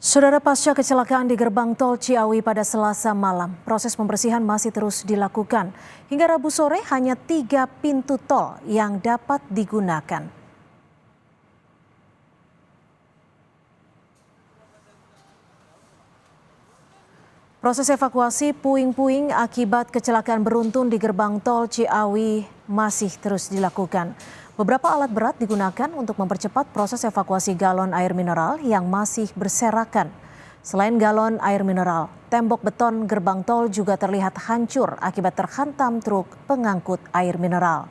Saudara, pasca kecelakaan di gerbang tol Ciawi pada Selasa malam, proses pembersihan masih terus dilakukan. Hingga Rabu sore hanya 3 pintu tol yang dapat digunakan. Proses evakuasi puing-puing akibat kecelakaan beruntun di gerbang tol Ciawi masih terus dilakukan. Beberapa alat berat digunakan untuk mempercepat proses evakuasi galon air mineral yang masih berserakan. Selain galon air mineral, tembok beton gerbang tol juga terlihat hancur akibat terhantam truk pengangkut air mineral.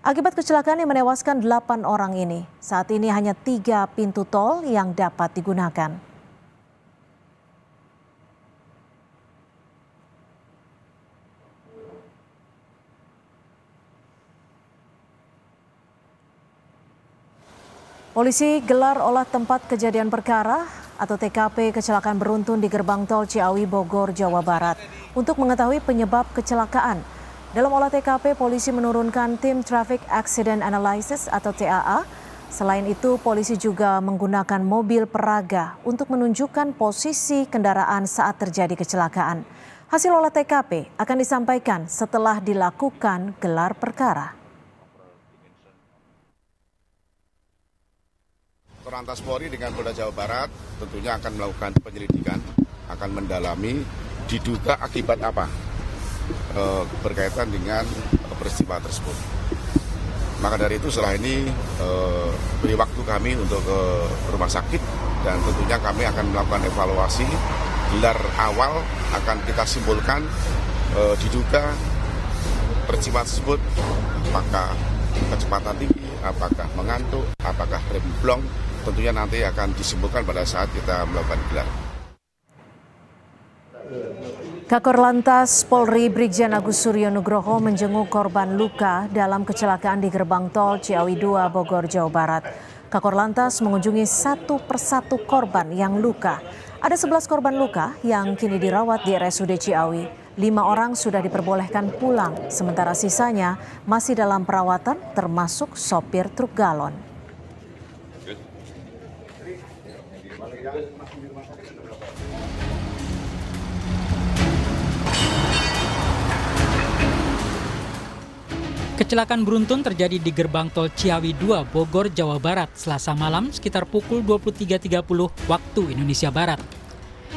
Akibat kecelakaan yang menewaskan 8 orang ini, saat ini hanya 3 pintu tol yang dapat digunakan. Polisi gelar olah tempat kejadian perkara atau TKP kecelakaan beruntun di gerbang tol Ciawi, Bogor, Jawa Barat untuk mengetahui penyebab kecelakaan. Dalam olah TKP, polisi menurunkan tim Traffic Accident Analysis atau TAA. Selain itu, polisi juga menggunakan mobil peraga untuk menunjukkan posisi kendaraan saat terjadi kecelakaan. Hasil olah TKP akan disampaikan setelah dilakukan gelar perkara. Korlantas Polri dengan Polda Jawa Barat tentunya akan melakukan penyelidikan, akan mendalami diduga akibat apa berkaitan dengan peristiwa tersebut. Maka dari itu setelah ini beri waktu kami untuk ke rumah sakit dan tentunya kami akan melakukan evaluasi. Gelar awal akan kita simpulkan diduga peristiwa tersebut apakah kecepatan tinggi, apakah mengantuk, apakah rem blong. Tentunya nanti akan disimpulkan pada saat kita melakukan gelar. Kakor-Lantas Polri Brigjen Agus Suryo Nugroho menjenguk korban luka dalam kecelakaan di gerbang tol Ciawi 2 Bogor, Jawa Barat. Kakor-Lantas mengunjungi satu persatu korban yang luka. Ada 11 korban luka yang kini dirawat di RSUD Ciawi. 5 orang sudah diperbolehkan pulang, sementara sisanya masih dalam perawatan termasuk sopir truk galon. Kecelakaan beruntun terjadi di gerbang tol Ciawi 2 Bogor, Jawa Barat Selasa malam sekitar pukul 23.30 waktu Indonesia Barat.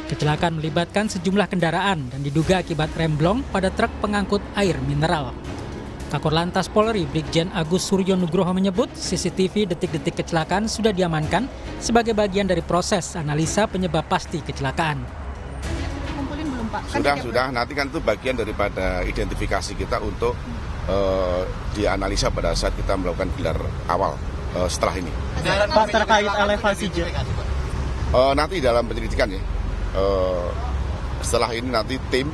Kecelakaan melibatkan sejumlah kendaraan dan diduga akibat remblong pada truk pengangkut air mineral. Kakor-Lantas Polri Brigjen Agus Suryo Nugroho menyebut CCTV detik-detik kecelakaan sudah diamankan sebagai bagian dari proses analisa penyebab pasti kecelakaan. Kumpulin belum, Pak? Sudah. Nanti kan itu bagian daripada identifikasi kita untuk dianalisa pada saat kita melakukan gelar awal setelah ini. Pak, terkait elevasi jet? Nanti dalam penyelidikan ya. Setelah ini nanti tim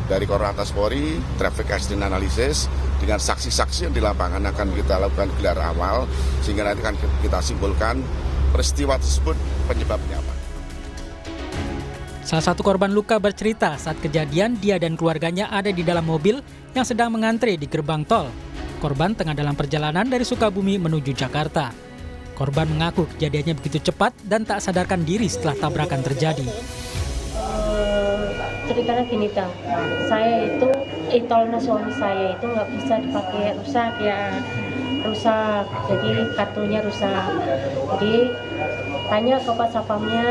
dari Korlantas Polri, Traffic Accident Analysis dengan saksi-saksi yang di lapangan akan kita lakukan gelar awal sehingga nanti akan kita simpulkan peristiwa tersebut penyebabnya apa. Salah satu korban luka bercerita saat kejadian dia dan keluarganya ada di dalam mobil yang sedang mengantre di gerbang tol. Korban tengah dalam perjalanan dari Sukabumi menuju Jakarta. Korban mengaku kejadiannya begitu cepat dan tak sadarkan diri setelah tabrakan terjadi. Ceritanya gini, Tang. Saya itu tolnya suami saya itu nggak bisa dipakai, rusak. Jadi kartunya rusak. Jadi tanya ke Pak Sapamnya,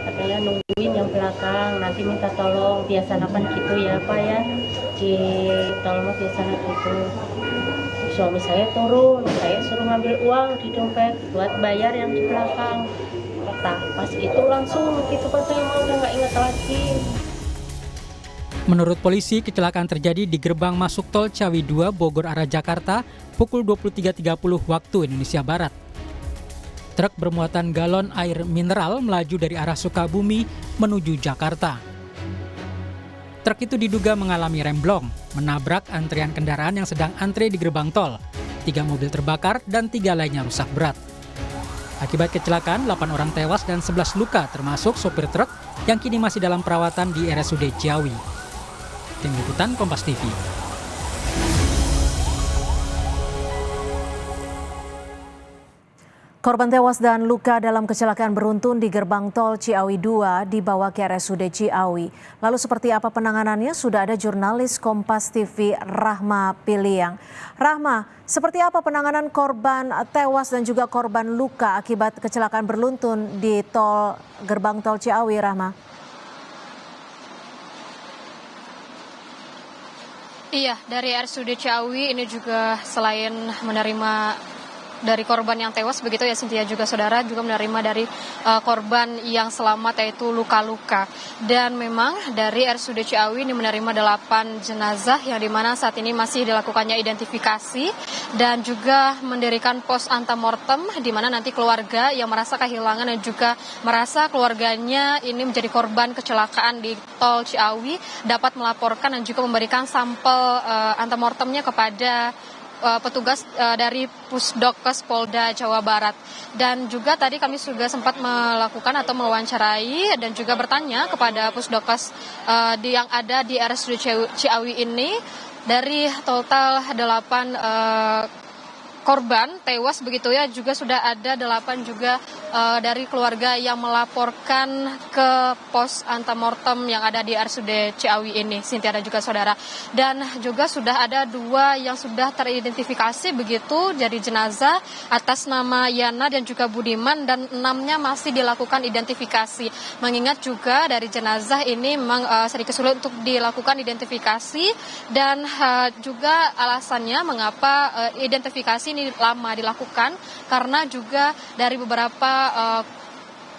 katanya nungguin yang belakang, nanti minta tolong, biasanya kan gitu ya Pak ya, di tolong biasanya gitu. Suami saya turun, saya suruh ngambil uang di dompet buat bayar yang di belakang. Pas itu langsung gitu Pak, saya mau udah nggak ingat lagi. Menurut polisi, kecelakaan terjadi di gerbang masuk tol Ciawi 2 Bogor arah Jakarta pukul 23.30 waktu Indonesia Barat. Truk bermuatan galon air mineral melaju dari arah Sukabumi menuju Jakarta. Truk itu diduga mengalami remblong, menabrak antrian kendaraan yang sedang antre di gerbang tol. 3 mobil terbakar dan 3 lainnya rusak berat. Akibat kecelakaan, 8 orang tewas dan 11 luka termasuk sopir truk yang kini masih dalam perawatan di RSUD Ciawi. Tim Liputan Kompas TV. Korban tewas dan luka dalam kecelakaan beruntun di gerbang tol Ciawi 2 dibawa ke RSUD Ciawi. Lalu seperti apa penanganannya? Sudah ada jurnalis Kompas TV Rahma Piliang. Rahma, seperti apa penanganan korban tewas dan juga korban luka akibat kecelakaan beruntun di gerbang tol Ciawi, Rahma? Iya, dari RSUD Ciawi ini juga selain menerima dari korban yang tewas begitu ya Cynthia juga saudara juga menerima dari korban yang selamat yaitu luka-luka. Dan memang dari RSUD Ciawi ini menerima 8 jenazah yang dimana saat ini masih dilakukannya identifikasi dan juga mendirikan pos antemortem di mana nanti keluarga yang merasa kehilangan dan juga merasa keluarganya ini menjadi korban kecelakaan di tol Ciawi dapat melaporkan dan juga memberikan sampel antemortemnya kepada petugas dari Pusdokes Polda Jawa Barat. Dan juga tadi kami juga sempat melakukan atau mewawancarai dan juga bertanya kepada Pusdokes yang ada di RSUD Ciawi ini, dari total 8 korban tewas begitu ya, juga sudah ada 8 juga dari keluarga yang melaporkan ke pos antemortem yang ada di RSUD Ciawi ini, Cynthia dan juga saudara. Dan juga sudah ada 2 yang sudah teridentifikasi begitu jadi jenazah atas nama Yana dan juga Budiman, dan 6-nya masih dilakukan identifikasi. Mengingat juga dari jenazah ini memang sedikit sulit untuk dilakukan identifikasi, dan juga alasannya mengapa identifikasi ini lama dilakukan karena juga dari beberapa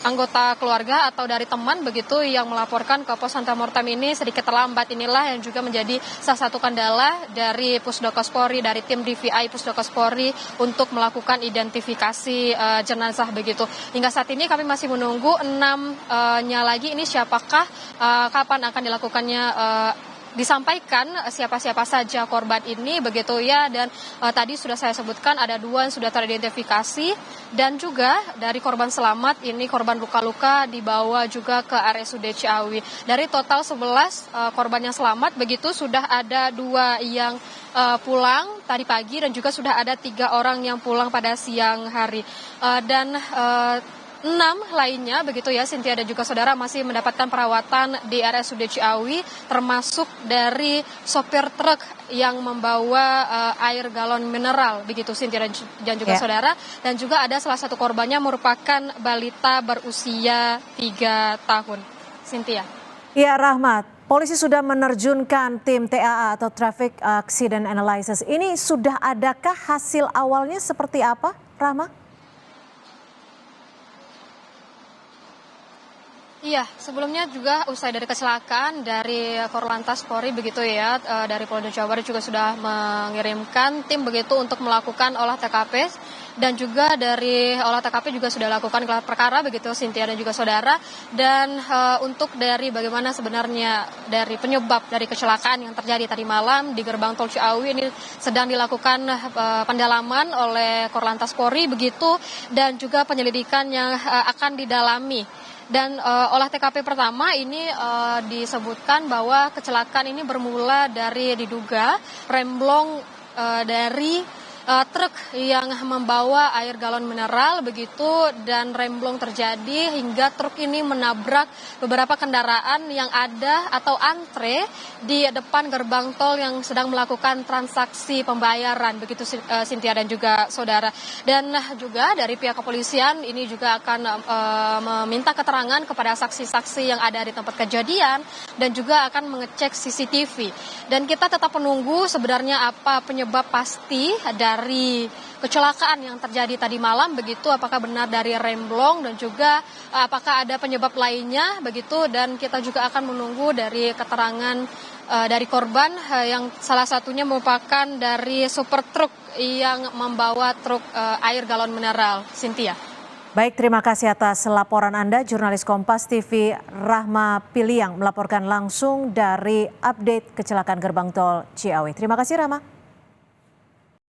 anggota keluarga atau dari teman begitu yang melaporkan ke pos antemortem ini sedikit terlambat. Inilah yang juga menjadi salah satu kendala dari Pusdokes Polri, dari tim DVI Pusdokes Polri untuk melakukan identifikasi jenazah begitu. Hingga saat ini kami masih menunggu 6-nya lagi ini siapakah, kapan akan dilakukannya disampaikan siapa-siapa saja korban ini begitu ya. Dan tadi sudah saya sebutkan ada 2 yang sudah teridentifikasi, dan juga dari korban selamat ini korban luka-luka dibawa juga ke RSUD Ciawi. Dari total 11 korban yang selamat begitu sudah ada 2 yang pulang tadi pagi, dan juga sudah ada 3 orang yang pulang pada siang hari. Dan 6 lainnya begitu ya Cynthia dan juga saudara masih mendapatkan perawatan di RSUD Ciawi, termasuk dari sopir truk yang membawa air galon mineral begitu Cynthia dan juga saudara. Dan juga ada salah satu korbannya merupakan balita berusia 3 tahun. Cynthia. Ya, Rahmat. Polisi sudah menerjunkan tim TAA atau Traffic Accident Analysis. Ini sudah adakah hasil awalnya seperti apa, Rahma? Iya, sebelumnya juga usai dari kecelakaan dari Korlantas Polri begitu ya, dari Polda Jawa Barat juga sudah mengirimkan tim begitu untuk melakukan olah TKP, dan juga dari olah TKP juga sudah lakukan gelar perkara begitu Cynthia dan juga saudara. Dan untuk dari bagaimana sebenarnya dari penyebab dari kecelakaan yang terjadi tadi malam di gerbang tol Ciawi ini sedang dilakukan pendalaman oleh Korlantas Polri begitu, dan juga penyelidikan yang akan didalami. Dan olah TKP pertama ini disebutkan bahwa kecelakaan ini bermula dari diduga remblong dari truk yang membawa air galon mineral begitu, dan remblong terjadi hingga truk ini menabrak beberapa kendaraan yang ada atau antre di depan gerbang tol yang sedang melakukan transaksi pembayaran begitu Cynthia dan juga saudara. Dan juga dari pihak kepolisian ini juga akan meminta keterangan kepada saksi-saksi yang ada di tempat kejadian, dan juga akan mengecek CCTV. Dan kita tetap menunggu sebenarnya apa penyebab pasti dari kecelakaan yang terjadi tadi malam begitu, apakah benar dari remblong dan juga apakah ada penyebab lainnya begitu. Dan kita juga akan menunggu dari keterangan dari korban yang salah satunya merupakan dari super truk yang membawa truk air galon mineral. Cynthia. Baik, terima kasih atas laporan Anda, jurnalis Kompas TV Rahma Piliang melaporkan langsung dari update kecelakaan gerbang tol Ciawi. Terima kasih, Rahma.